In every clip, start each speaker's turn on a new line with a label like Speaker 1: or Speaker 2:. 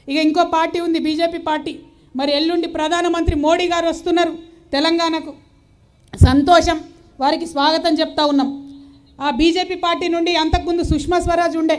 Speaker 1: ఇక ఇంకో పార్టీ ఉంది బీజేపీ పార్టీ. మరి ఎల్లుండి ప్రధానమంత్రి మోడీ గారు వస్తున్నారు తెలంగాణకు. సంతోషం, వారికి స్వాగతం చెప్తా ఉన్నాం. ఆ బీజేపీ పార్టీ నుండి అంతకుముందు సుష్మా స్వరాజ్ ఉండే,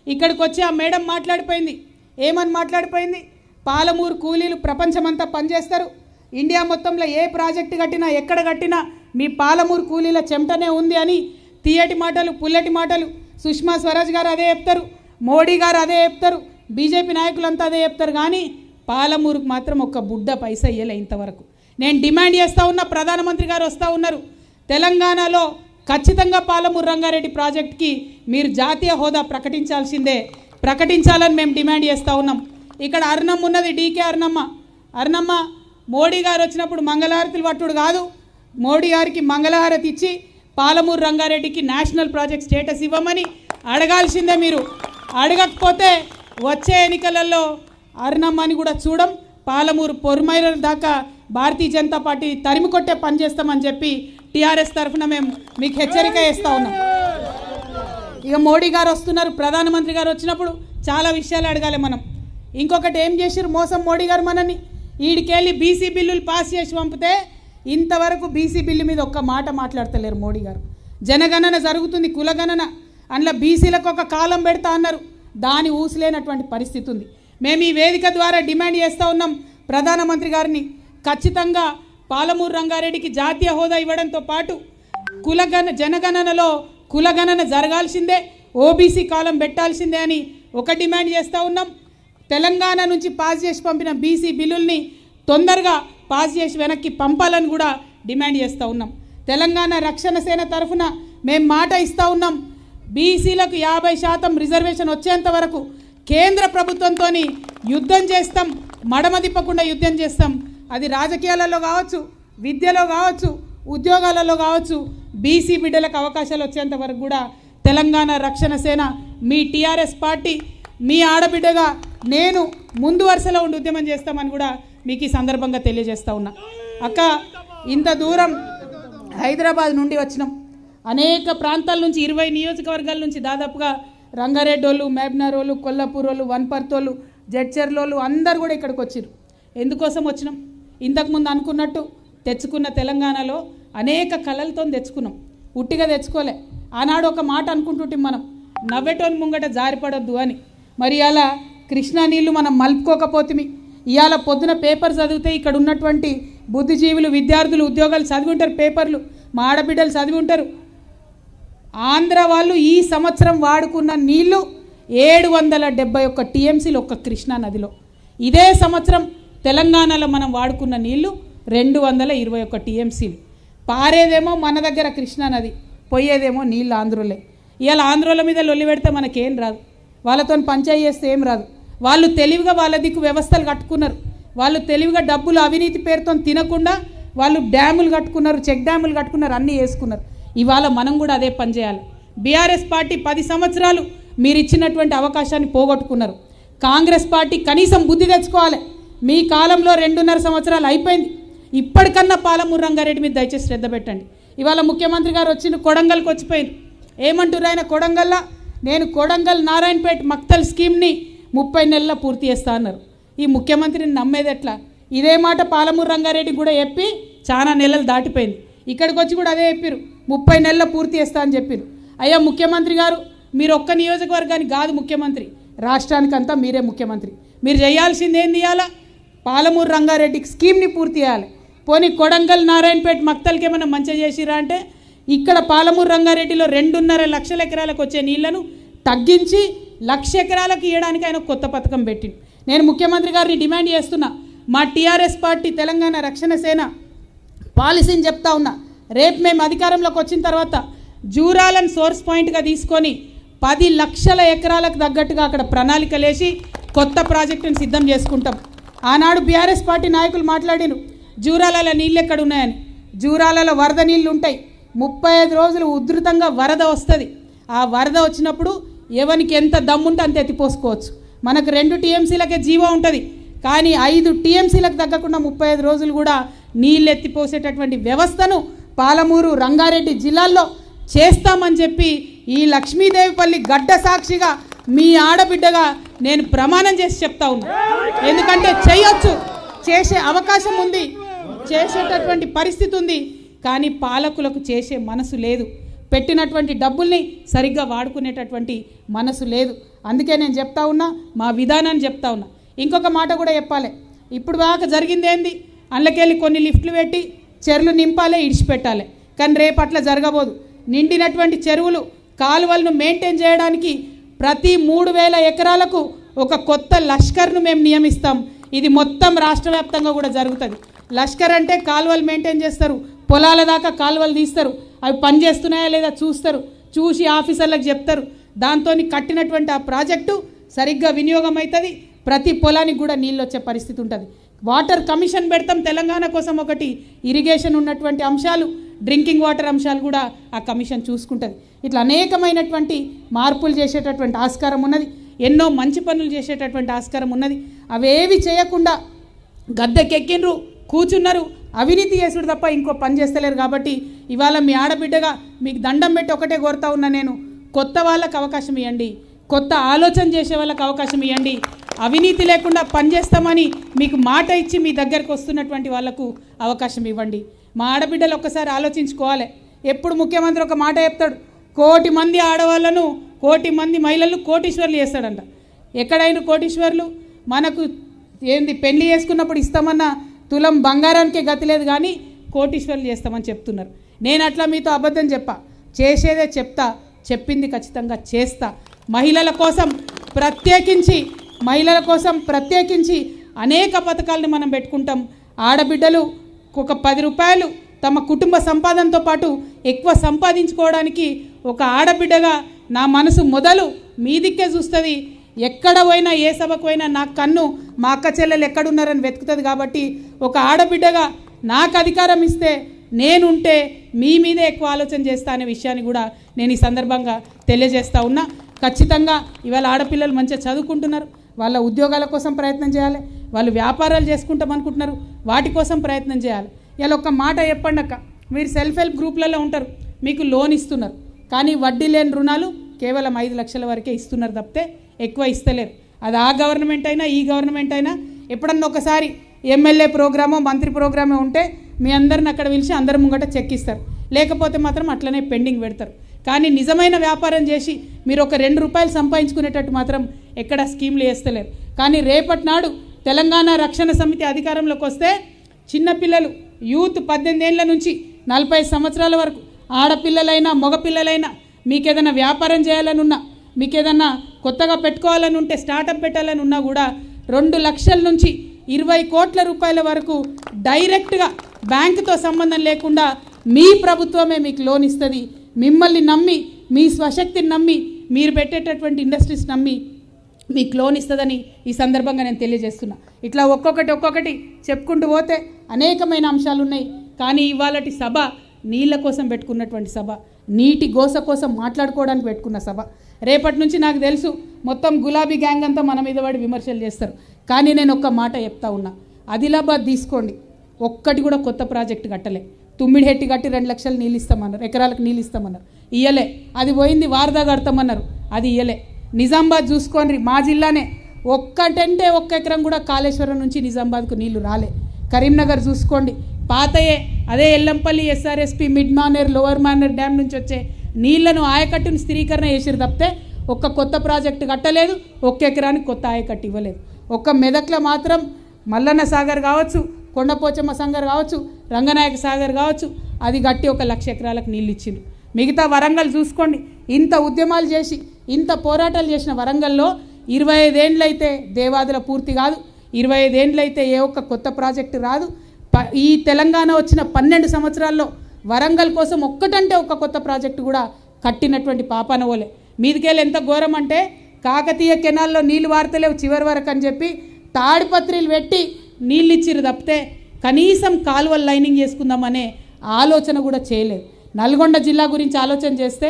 Speaker 1: ఇక్కడికి వచ్చి ఆ మేడం మాట్లాడిపోయింది. ఏమని మాట్లాడిపోయింది? పాలమూరు కూలీలు ప్రపంచమంతా పనిచేస్తారు, ఇండియా మొత్తంలో ఏ ప్రాజెక్టు కట్టినా ఎక్కడ కట్టినా మీ పాలమూరు కూలీల చెమటనే ఉంది అని తీయటి మాటలు, పుల్లటి మాటలు. సుష్మా స్వరాజ్ గారు అదే చెప్తారు, మోడీ గారు అదే చెప్తారు, బీజేపీ నాయకులంతా అదే చెప్తారు. కానీ పాలమూరుకు మాత్రం ఒక్క బుడ్డ పైసా ఇయ్యలే ఇంతవరకు. నేను డిమాండ్ చేస్తూ ఉన్నా, ప్రధానమంత్రి గారు వస్తూ ఉన్నారు, తెలంగాణలో ఖచ్చితంగా పాలమూరు రంగారెడ్డి ప్రాజెక్టుకి మీరు జాతీయ హోదా ప్రకటించాలని మేము డిమాండ్ చేస్తూ ఉన్నాం. ఇక్కడ అర్ణమ్మ ఉన్నది, డీకే అర్ణమ్మ మోడీ గారు వచ్చినప్పుడు మంగళహారతులు పట్టుడు కాదు, మోడీ గారికి మంగళహారతి ఇచ్చి పాలమూరు రంగారెడ్డికి నేషనల్ ప్రాజెక్ట్ స్టేటస్ ఇవ్వమని అడగాల్సిందే. మీరు అడగకపోతే వచ్చే ఎన్నికలలో అర్ణమ్మని కూడా చూడం, పాలమూరు పొరుమైల దాకా భారతీయ జనతా పార్టీ తరిమి కొట్టే పని చేస్తామని చెప్పి టీఆర్ఎస్ తరఫున మేము మీకు హెచ్చరిక చేస్తూ ఉన్నాం. ఇక మోడీ గారు వస్తున్నారు, ప్రధానమంత్రి గారు వచ్చినప్పుడు చాలా విషయాలు అడగాలి మనం. ఇంకొకటి ఏం చేశారు మోసం మోడీ గారు మనని, ఈడికెళ్ళి బీసీ బిల్లులు పాస్ చేసి పంపితే ఇంతవరకు బీసీ బిల్లు మీద ఒక్క మాట మాట్లాడతలేరు మోడీ గారు. జనగణన జరుగుతుంది, కులగణన, అందులో బీసీలకు ఒక కాలం పెడతా అన్నారు, దాని ఊసలేనటువంటి పరిస్థితి ఉంది. మేము ఈ వేదిక ద్వారా డిమాండ్ చేస్తూ ఉన్నాం ప్రధానమంత్రి గారిని, ఖచ్చితంగా పాలమూరు రంగారెడ్డికి జాతీయ హోదా ఇవ్వడంతో పాటు జనగణనలో కులగణన జరగాల్సిందే, ఓబీసీ కాలం పెట్టాల్సిందే అని ఒక డిమాండ్ చేస్తూ ఉన్నాం. తెలంగాణ నుంచి పాస్ చేసి పంపిన బీసీ బిల్లుల్ని తొందరగా పాస్ చేసి వెనక్కి పంపాలని కూడా డిమాండ్ చేస్తూ ఉన్నాం. తెలంగాణ రక్షణ సేన తరఫున మేము మాట ఇస్తూ ఉన్నాం, బీసీలకు 50% రిజర్వేషన్ వచ్చేంత వరకు కేంద్ర ప్రభుత్వంతో యుద్ధం చేస్తాం, మడమ తిప్పకుండా యుద్ధం చేస్తాం. అది రాజకీయాలలో కావచ్చు, విద్యలో కావచ్చు, ఉద్యోగాలలో కావచ్చు, బీసీ బిడ్డలకు అవకాశాలు వచ్చేంత వరకు కూడా తెలంగాణ రక్షణ సేన, మీ టీఆర్ఎస్ పార్టీ, మీ ఆడబిడ్డగా నేను ముందు వరుసలో ఉండి ఉద్యమం చేస్తామని కూడా మీకు ఈ సందర్భంగా తెలియజేస్తూ ఉన్నా. అక్క, ఇంత దూరం హైదరాబాద్ నుండి వచ్చినాం, అనేక ప్రాంతాల నుంచి 20 నియోజకవర్గాల నుంచి దాదాపుగా రంగారెడ్డి వాళ్ళు, మహబూబ్నగర్ వాళ్ళు, కొల్లాపూర్ వాళ్ళు, వన్పర్తోళ్ళు, జడ్చర్లోళ్ళు అందరు కూడా ఇక్కడికి వచ్చారు. ఎందుకోసం వచ్చినాం? ఇంతకుముందు అనుకున్నట్టు తెచ్చుకున్న తెలంగాణలో అనేక కళలతో తెచ్చుకున్నాం, ఉట్టిగా తెచ్చుకోలే. ఆనాడు ఒక మాట అనుకుంటుంటే మనం, నవ్వెటోని ముంగట జారిపడొద్దు అని. మరి అలా కృష్ణా నీళ్లు మనం మలుపుకోకపోతే ఇవాళ పొద్దున పేపర్ చదివితే ఇక్కడ ఉన్నటువంటి బుద్ధిజీవులు, విద్యార్థులు, ఉద్యోగాలు చదివి ఉంటారు, పేపర్లు మా ఆడబిడ్డలు చదివి ఉంటారు. ఆంధ్ర వాళ్ళు ఈ సంవత్సరం వాడుకున్న నీళ్లు 771 టీఎంసీలు ఒక్క కృష్ణా నదిలో. ఇదే సంవత్సరం తెలంగాణలో మనం వాడుకున్న నీళ్లు 221 టీఎంసీలు. పారేదేమో మన దగ్గర కృష్ణా నది, పోయేదేమో నీళ్ళు ఆంధ్రులే. ఇవాళ ఆంధ్రుల మీద లొల్లి పెడితే మనకేం రాదు, వాళ్ళతో పంచాయతీ చేస్తే ఏం రాదు. వాళ్ళు తెలివిగా వాళ్ళ దిక్కు వ్యవస్థలు కట్టుకున్నారు, వాళ్ళు తెలివిగా డబ్బులు అవినీతి పేరుతో తినకుండా వాళ్ళు డ్యాములు కట్టుకున్నారు, చెక్ డ్యాములు కట్టుకున్నారు, అన్నీ వేసుకున్నారు. ఇవాళ మనం కూడా అదే పని చేయాలి. బీఆర్ఎస్ పార్టీ 10 సంవత్సరాలు మీరు ఇచ్చినటువంటి అవకాశాన్ని పోగొట్టుకున్నారు. కాంగ్రెస్ పార్టీ కనీసం బుద్ధి తెచ్చుకోవాలి. మీ కాలంలో 2.5 సంవత్సరాలు అయిపోయింది, ఇప్పటికన్నా పాలమూరు రంగారెడ్డి మీద దయచేసి శ్రద్ధ పెట్టండి. ఇవాళ ముఖ్యమంత్రి గారు వచ్చిన కొడంగల్కి వచ్చిపోయారు. ఏమంటారు ఆయన? కొడంగల్లో నేను కొడంగల్ నారాయణపేట మక్తల్ స్కీమ్ని 30 నెలల్లో పూర్తి చేస్తా అన్నారు. ఈ ముఖ్యమంత్రిని నమ్మేది ఎట్లా? ఇదే మాట పాలమూరు రంగారెడ్డి కూడా చెప్పి చాలా నెలలు దాటిపోయింది. ఇక్కడికి వచ్చి కూడా అదే చెప్పారు, 30 నెలల్లో పూర్తి చేస్తా అని చెప్పారు. అయ్యా ముఖ్యమంత్రి గారు, మీరు ఒక్క నియోజకవర్గానికి కాదు ముఖ్యమంత్రి, రాష్ట్రానికంతా మీరే ముఖ్యమంత్రి. మీరు చేయాల్సింది ఏంది? ఇవ్వాలా పాలమూరు రంగారెడ్డికి స్కీమ్ని పూర్తి చేయాలి. పోనీ కొడంగల్ నారాయణపేట మక్తల్కి ఏమైనా మంచిగా చేసిరా అంటే, ఇక్కడ పాలమూరు రంగారెడ్డిలో 2.5 లక్షల ఎకరాలకు వచ్చే నీళ్లను తగ్గించి 1,00,000 ఎకరాలకు ఇవ్వడానికి ఆయన కొత్త పథకం పెట్టింది. నేను ముఖ్యమంత్రి గారిని డిమాండ్ చేస్తున్నా, మా టీఆర్ఎస్ పార్టీ తెలంగాణ రక్షణ సేన పాలసీని చెప్తా ఉన్నా, రేపు మేము అధికారంలోకి వచ్చిన తర్వాత జూరాలను సోర్స్ పాయింట్గా తీసుకొని 10 లక్షల ఎకరాలకు తగ్గట్టుగా అక్కడ ప్రణాళికలేసి కొత్త ప్రాజెక్టును సిద్ధం చేసుకుంటాం. ఆనాడు బీఆర్ఎస్ పార్టీ నాయకులు మాట్లాడిను, జూరాలలో నీళ్ళు ఎక్కడ ఉన్నాయని. జూరాలలో వరద నీళ్ళు ఉంటాయి, 35 రోజులు ఉధృతంగా వరద వస్తుంది. ఆ వరద వచ్చినప్పుడు ఎవరికి ఎంత దమ్ముంటే అంత ఎత్తిపోసుకోవచ్చు. మనకు 2 టీఎంసీలకే జీవో ఉంటుంది, కానీ 5 టీఎంసీలకు తగ్గకుండా 35 రోజులు కూడా నీళ్ళు ఎత్తిపోసేటటువంటి వ్యవస్థను పాలమూరు రంగారెడ్డి జిల్లాల్లో చేస్తామని చెప్పి ఈ లక్ష్మీదేవిపల్లి గడ్డ సాక్షిగా మీ ఆడబిడ్డగా నేను ప్రమాణం చేసి చెప్తా ఉన్నా. ఎందుకంటే చేయొచ్చు, చేసే అవకాశం ఉంది, చేసేటటువంటి పరిస్థితి ఉంది. కానీ పాలకులకు చేసే మనసు లేదు, పెట్టినటువంటి డబ్బుల్ని సరిగ్గా వాడుకునేటటువంటి మనసు లేదు. అందుకే నేను చెప్తా ఉన్నా, మా విధానాన్ని చెప్తా ఉన్నా. ఇంకొక మాట కూడా చెప్పాలి. ఇప్పుడు దాకా జరిగింది ఏంది, అందులోకెళ్ళి కొన్ని లిఫ్ట్లు పెట్టి చెరువులు నింపాలి, ఇడిచిపెట్టాలి. కానీ రేపు అట్లా జరగబోదు. నిండినటువంటి చెరువులు కాలువలను మెయింటైన్ చేయడానికి ప్రతి 3000 ఎకరాలకు ఒక కొత్త లష్కర్ను మేము నియమిస్తాం. ఇది మొత్తం రాష్ట్ర వ్యాప్తంగా కూడా జరుగుతుంది. లష్కర్ అంటే కాలువలు మెయింటైన్ చేస్తారు, పొలాల దాకా కాలువలు తీస్తారు, అవి పనిచేస్తున్నాయా లేదా చూస్తారు, చూసి ఆఫీసర్లకు చెప్తారు. దాంతో కట్టినటువంటి ఆ ప్రాజెక్టు సరిగ్గా వినియోగం అవుతుంది, ప్రతి పొలానికి కూడా నీళ్ళు వచ్చే పరిస్థితి ఉంటుంది. వాటర్ కమిషన్ పెడతాం తెలంగాణ కోసం, ఒకటి ఇరిగేషన్ ఉన్నటువంటి అంశాలు, డ్రింకింగ్ వాటర్ అంశాలు కూడా ఆ కమిషన్ చూసుకుంటుంది. ఇట్లా అనేకమైనటువంటి మార్పులు చేసేటటువంటి ఆస్కారం ఉన్నది, ఎన్నో మంచి పనులు చేసేటటువంటి ఆస్కారం ఉన్నది. అవేవి చేయకుండా గద్దెకెక్కిండ్రు, కూర్చున్నారు, అవినీతి చేసుడు తప్ప ఇంకో పని చేస్తలేరు. కాబట్టి ఇవాళ మీ ఆడబిడ్డగా మీకు దండం పెట్టి ఒకటే కోరుతా ఉన్నా, నేను కొత్త వాళ్ళకు అవకాశం ఇవ్వండి, కొత్త ఆలోచన చేసే వాళ్ళకి అవకాశం ఇవ్వండి. అవినీతి లేకుండా పనిచేస్తామని మీకు మాట ఇచ్చి మీ దగ్గరకు వస్తున్నటువంటి వాళ్లకు అవకాశం ఇవ్వండి. మా ఆడబిడ్డలు ఒక్కసారి ఆలోచించుకోవాలి. ఎప్పుడు ముఖ్యమంత్రి ఒక మాట చెప్తాడు, 1,00,00,000 మంది ఆడవాళ్ళను, 1,00,00,000 మంది మహిళలు కోటీశ్వర్లు చేస్తాడంట. ఎక్కడైనా కోటీశ్వర్లు? మనకు ఏంది పెళ్లి చేసుకున్నప్పుడు ఇస్తామన్న తులం బంగారానికే గతి లేదు, కానీ కోటీశ్వర్లు చేస్తామని చెప్తున్నారు. నేను అట్లా మీతో అబద్ధం చెప్పా, చేసేదే చెప్తా, చెప్పింది ఖచ్చితంగా చేస్తా. మహిళల కోసం ప్రత్యేకించి అనేక పథకాలను మనం పెట్టుకుంటాం. ఆడబిడ్డలు ఒక 10 రూపాయలు తమ కుటుంబ సంపాదనతో పాటు ఎక్కువ సంపాదించుకోవడానికి ఒక ఆడబిడ్డగా నా మనసు మొదలు మీ దిక్కే చూస్తుంది. ఎక్కడ పోయినా, ఏ సభకు పోయినా నా కన్ను మా అక్క చెల్లెలు ఎక్కడున్నారని వెతుకుతుంది. కాబట్టి ఒక ఆడబిడ్డగా నాకు అధికారం ఇస్తే, నేనుంటే మీ మీదే ఎక్కువ ఆలోచన చేస్తా అనే విషయాన్ని కూడా నేను ఈ సందర్భంగా తెలియజేస్తా ఉన్నా. ఖచ్చితంగా ఇవాళ ఆడపిల్లలు మంచిగా చదువుకుంటున్నారు, వాళ్ళ ఉద్యోగాల కోసం ప్రయత్నం చేయాలి, వాళ్ళు వ్యాపారాలు చేసుకుంటాం అనుకుంటున్నారు, వాటి కోసం ప్రయత్నం చేయాలి. ఇలా ఒక మాట చెప్పండి అక్క, మీరు సెల్ఫ్ హెల్ప్ గ్రూప్లలో ఉంటారు, మీకు లోన్ ఇస్తున్నారు, కానీ వడ్డీ లేని రుణాలు కేవలం 5 లక్షల వరకే ఇస్తున్నారు తప్పితే ఎక్కువ ఇస్తలేరు. అది ఆ గవర్నమెంట్ అయినా ఈ గవర్నమెంట్ అయినా. ఎప్పుడన్నా ఒకసారి ఎమ్మెల్యే ప్రోగ్రామో మంత్రి ప్రోగ్రామో ఉంటే మీ అందరిని అక్కడ పిలిచి అందరి ముంగట చెక్ ఇస్తారు, లేకపోతే మాత్రం అట్లనే పెండింగ్ పెడతారు. కానీ నిజమైన వ్యాపారం చేసి మీరు ఒక 2 రూపాయలు సంపాదించుకునేటట్టు మాత్రం ఎక్కడ స్కీమ్లు వేస్తలేరు. కానీ రేపటి నాడు తెలంగాణ రక్షణ సమితి అధికారంలోకి వస్తే చిన్నపిల్లలు, యూత్ 18 ఏళ్ళ నుంచి 40 సంవత్సరాల వరకు ఆడపిల్లలైనా మగపిల్లలైనా మీకు ఏదైనా వ్యాపారం చేయాలని ఉన్నా, మీకు ఏదైనా కొత్తగా పెట్టుకోవాలని ఉంటే, స్టార్టప్ పెట్టాలని ఉన్నా కూడా 2 లక్షల నుంచి 20 కోట్ల రూపాయల వరకు డైరెక్ట్గా బ్యాంకుతో సంబంధం లేకుండా మీ ప్రభుత్వమే మీకు లోన్ ఇస్తుంది. మిమ్మల్ని నమ్మి, మీ స్వశక్తిని నమ్మి, మీరు పెట్టేటటువంటి ఇండస్ట్రీస్ నమ్మి మీకు లోన్ ఇస్తుందని ఈ సందర్భంగా నేను తెలియజేస్తున్నా. ఇట్లా ఒక్కొక్కటి చెప్పుకుంటూ పోతే అనేకమైన అంశాలు ఉన్నాయి. కానీ ఇవాళటి సభ నీళ్ళ కోసం పెట్టుకున్నటువంటి సభ, నీటి గోస కోసం మాట్లాడుకోవడానికి పెట్టుకున్న సభ. రేపటి నుంచి నాకు తెలుసు మొత్తం గులాబీ గ్యాంగ్ అంతా మన మీద పడి విమర్శలు చేస్తారు. కానీ నేను ఒక్క మాట చెప్తా ఉన్నా, ఆదిలాబాద్ తీసుకోండి, ఒక్కటి కూడా కొత్త ప్రాజెక్టు కట్టలే. తుమ్మిడిహెట్టి కట్టి 2 లక్షలు నీళ్ళు ఇస్తామన్నారు, ఎకరాలకు నీళ్ళు ఇస్తామన్నారు, ఇయ్యలే. అది పోయింది వారదా కడతామన్నారు, అది ఇయ్యలే. నిజామాబాద్ చూసుకోండి, మా జిల్లానే ఒక్కటంటే 1 ఎకరం కూడా కాళేశ్వరం నుంచి నిజామాబాద్కు నీళ్లు రాలే. కరీంనగర్ చూసుకోండి, పాతయే అదే Yellampalli SRSP mid Maner lower Maner dam నుంచి వచ్చే నీళ్లను ఆయకట్టును స్థిరీకరణ చేసిరు తప్పితే ఒక్క కొత్త ప్రాజెక్టు కట్టలేదు, 1 ఎకరానికి కొత్త ఆయకట్టు ఇవ్వలేదు. ఒక్క మెదక్లో మాత్రం మల్లన్న సాగర్ కావచ్చు, కొండపోచమ్మ సాగర్ కావచ్చు, రంగనాయక సాగర్ కావచ్చు, అది కట్టి 1 లక్ష ఎకరాలకు నీళ్ళు ఇచ్చిండ్రు. మిగతా వరంగల్ చూసుకోండి, ఇంత ఉద్యమాలు చేసి ఇంత పోరాటాలు చేసిన వరంగల్లో 25 ఏండ్లైతే దేవాదుల పూర్తి కాదు, 25 ఏండ్లైతే ఏ ఒక్క కొత్త ప్రాజెక్టు రాదు. ఈ తెలంగాణ వచ్చిన 12 సంవత్సరాల్లో వరంగల్ కోసం ఒక్కటంటే 1 కొత్త ప్రాజెక్టు కూడా కట్టినటువంటి పాపాన ఓలే. మీదికెళ్ళి ఎంత ఘోరం అంటే, కాకతీయ కెనాల్లో నీళ్లు వారతలేవు చివరి వరకు అని చెప్పి తాడిపత్రిలు పెట్టి నీళ్ళు ఇచ్చిరు తప్పితే కనీసం కాలువలు లైనింగ్ చేసుకుందామనే ఆలోచన కూడా చేయలేదు. నల్గొండ జిల్లా గురించి ఆలోచన చేస్తే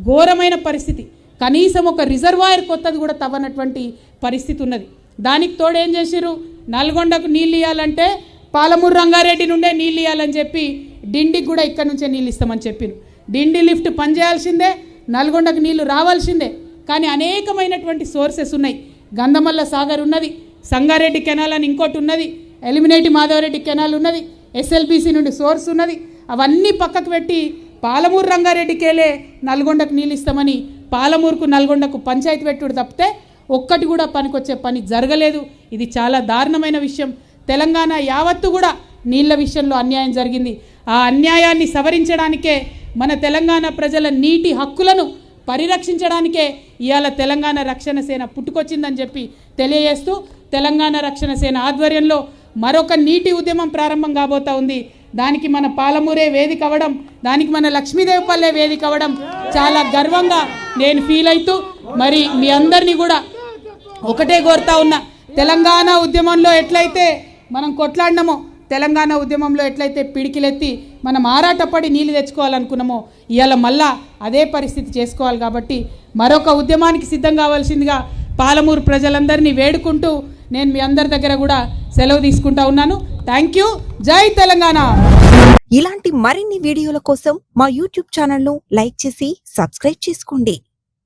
Speaker 1: ఘోరమైన పరిస్థితి, కనీసం ఒక రిజర్వాయర్ కొత్తది కూడా తవ్వనటువంటి పరిస్థితి ఉన్నది. దానికి తోడు ఏం చేసిరు, నల్గొండకు నీళ్ళు ఇవ్వాలంటే పాలమూరు రంగారెడ్డి నుండే నీళ్ళు ఇవ్వాలని చెప్పి డిండికి కూడా ఇక్కడ నుంచే నీళ్ళు ఇస్తామని చెప్పిరు. డిండి లిఫ్ట్ పనిచేయాల్సిందే, నల్గొండకు నీళ్లు రావాల్సిందే. కానీ అనేకమైనటువంటి సోర్సెస్ ఉన్నాయి. గంధమల్ల సాగర్ ఉన్నది, సంగారెడ్డి కెనాల్ అని ఇంకోటి ఉన్నది, ఎలిమినేటి మాధవరెడ్డి కెనాల్ ఉన్నది, ఎస్ఎల్బీసీ నుండి సోర్స్ ఉన్నది. అవన్నీ పక్కకు పెట్టి పాలమూరు రంగారెడ్డికేలే నల్గొండకు నీళ్ళు ఇస్తామని పాలమూరుకు నల్గొండకు పంచాయతీ పెట్టుడు తప్పితే ఒక్కటి కూడా పనికొచ్చే పని జరగలేదు. ఇది చాలా దారుణమైన విషయం. తెలంగాణ యావత్తు కూడా నీళ్ల విషయంలో అన్యాయం జరిగింది. ఆ అన్యాయాన్ని సవరించడానికే, మన తెలంగాణ ప్రజల నీటి హక్కులను పరిరక్షించడానికే ఇవాళ తెలంగాణ రక్షణ సేన పుట్టుకొచ్చిందని చెప్పి తెలియజేస్తూ, తెలంగాణ రక్షణ సేన ఆధ్వర్యంలో మరొక నీటి ఉద్యమం ప్రారంభం కాబోతా ఉంది. దానికి మన పాలమూరే వేదిక అవ్వడం, దానికి మన లక్ష్మీదేవిపల్లె వేదిక అవ్వడం చాలా గర్వంగా నేను ఫీల్ అవుతూ, మరి మీ అందరినీ కూడా ఒకటే కోరుతా ఉన్నా, తెలంగాణ ఉద్యమంలో ఎట్లయితే మనం కొట్లాడినామో, తెలంగాణ ఉద్యమంలో ఎట్లయితే పిడికిలెత్తి మనం ఆరాటపడి నీళ్ళు తెచ్చుకోవాలనుకున్నామో, ఇవాళ మళ్ళా అదే పరిస్థితి చేసుకోవాలి. కాబట్టి మరొక ఉద్యమానికి సిద్ధం కావాల్సిందిగా పాలమూరు ప్రజలందరినీ వేడుకుంటూ నేను మీ అందరి దగ్గర కూడా సెలవు తీసుకుంటా ఉన్నాను. Thank you. జై తెలంగాణ.
Speaker 2: ఇలాంటి మరిన్ని వీడియోల కోసం మా యూట్యూబ్ ఛానల్ను లైక్ చేసి సబ్స్క్రైబ్ చేసుకోండి.